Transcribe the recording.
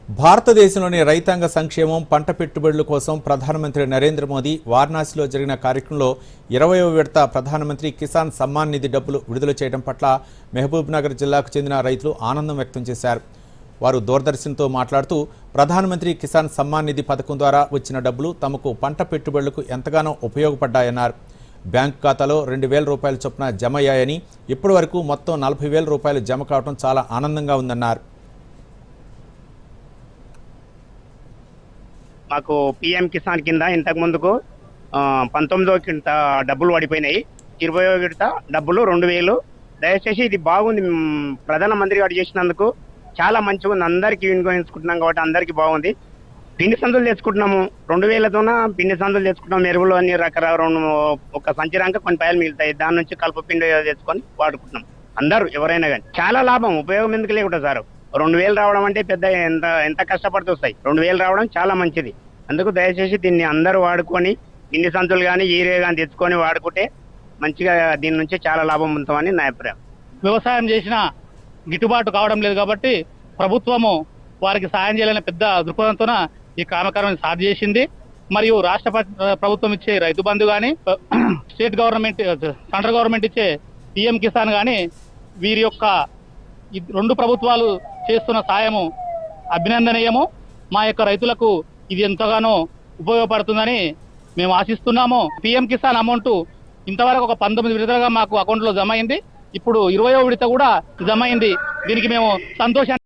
భారతదేశంలోని రైతాంగ సంక్షేమం, పంట పెట్టుబడుల కోసం ప్రధానమంత్రి నరేంద్ర మోదీ వారణాసిలో జరిగిన కార్యక్రమంలో 20వ విడత ప్రధానమంత్రి కిసాన్ సమ్మాన్ నిధి డబ్బులు విడుదల చేయడం పట్ల మహబూబ్ నగర్ జిల్లాకు చెందిన రైతులు ఆనందం వ్యక్తం చేశారు. వారు దూరదర్శన్తో మాట్లాడుతూ ప్రధానమంత్రి కిసాన్ సమ్మాన్ నిధి పథకం ద్వారా వచ్చిన డబ్బులు తమకు పంట పెట్టుబడులకు ఎంతగానో ఉపయోగపడ్డాయన్నారు. బ్యాంకు ఖాతాలో 2,000 రూపాయల చొప్పున జమ అయ్యాయని, ఇప్పటి వరకు మొత్తం 40,000 రూపాయలు జమ కావడం చాలా ఆనందంగా ఉందన్నారు. మాకు పిఎం కిసాన్ కింద ఇంతకు ముందుకు 19వ విడత డబ్బులు పడిపోయినాయి. 20వ విడత డబ్బులు 2,000. దయచేసి ఇది బాగుంది. ప్రధానమంత్రి గారు చేసినందుకు చాలా మంచిగా ఉంది. అందరికి వినియోగించుకుంటున్నాం కాబట్టి అందరికి బాగుంది. పిండి సందులు తెచ్చుకుంటున్నాము. 2,000తోన పిండి సందులు తెచ్చుకుంటాం. ఎరువులు అన్ని రకరకాల ఒక సంచి రంక కొన్ని పాయలు మిగులుతాయి. దాని నుంచి కలుపు పిండి తెచ్చుకొని వాడుకుంటున్నాం. అందరూ ఎవరైనా కానీ చాలా లాభం. ఉపయోగం ఎందుకు లేకుండా సార్, 2,000 రావడం అంటే పెద్ద ఎంత కష్టపడుతూ వస్తాయి. 2,000 రావడం చాలా మంచిది. అందుకు దయచేసి దీన్ని అందరూ వాడుకొని పిండి సంచులు కానీ ఈరే కానీ తెచ్చుకొని వాడుకుంటే మంచిగా దీని నుంచి చాలా లాభం పొందుతామని నా అభిప్రాయం. వ్యవసాయం చేసినా గిట్టుబాటు కావడం లేదు కాబట్టి ప్రభుత్వము వారికి సాయం చేయాలనే పెద్ద దృక్పథంతోన ఈ కార్యక్రమాన్ని సాధ చేసింది. మరియు రాష్ట్ర ప్రభుత్వం ఇచ్చే రైతు బంధు కానీ, స్టేట్ గవర్నమెంట్, సెంట్రల్ గవర్నమెంట్ ఇచ్చే పిఎం కిసాన్ కానీ, వీరి యొక్క రెండు ప్రభుత్వాలు చేస్తున్న సాయము అభినందనీయము. మా యొక్క రైతులకు ఇది ఎంతగానో ఉపయోగపడుతుందని మేము ఆశిస్తున్నాము. పిఎం కిసాన్ అమౌంట్ ఇంతవరకు ఒక 19 విడతలుగా మాకు అకౌంట్లో జమ అయింది. ఇప్పుడు 20వ విడత కూడా జమ అయింది. దీనికి మేము సంతోషాన్ని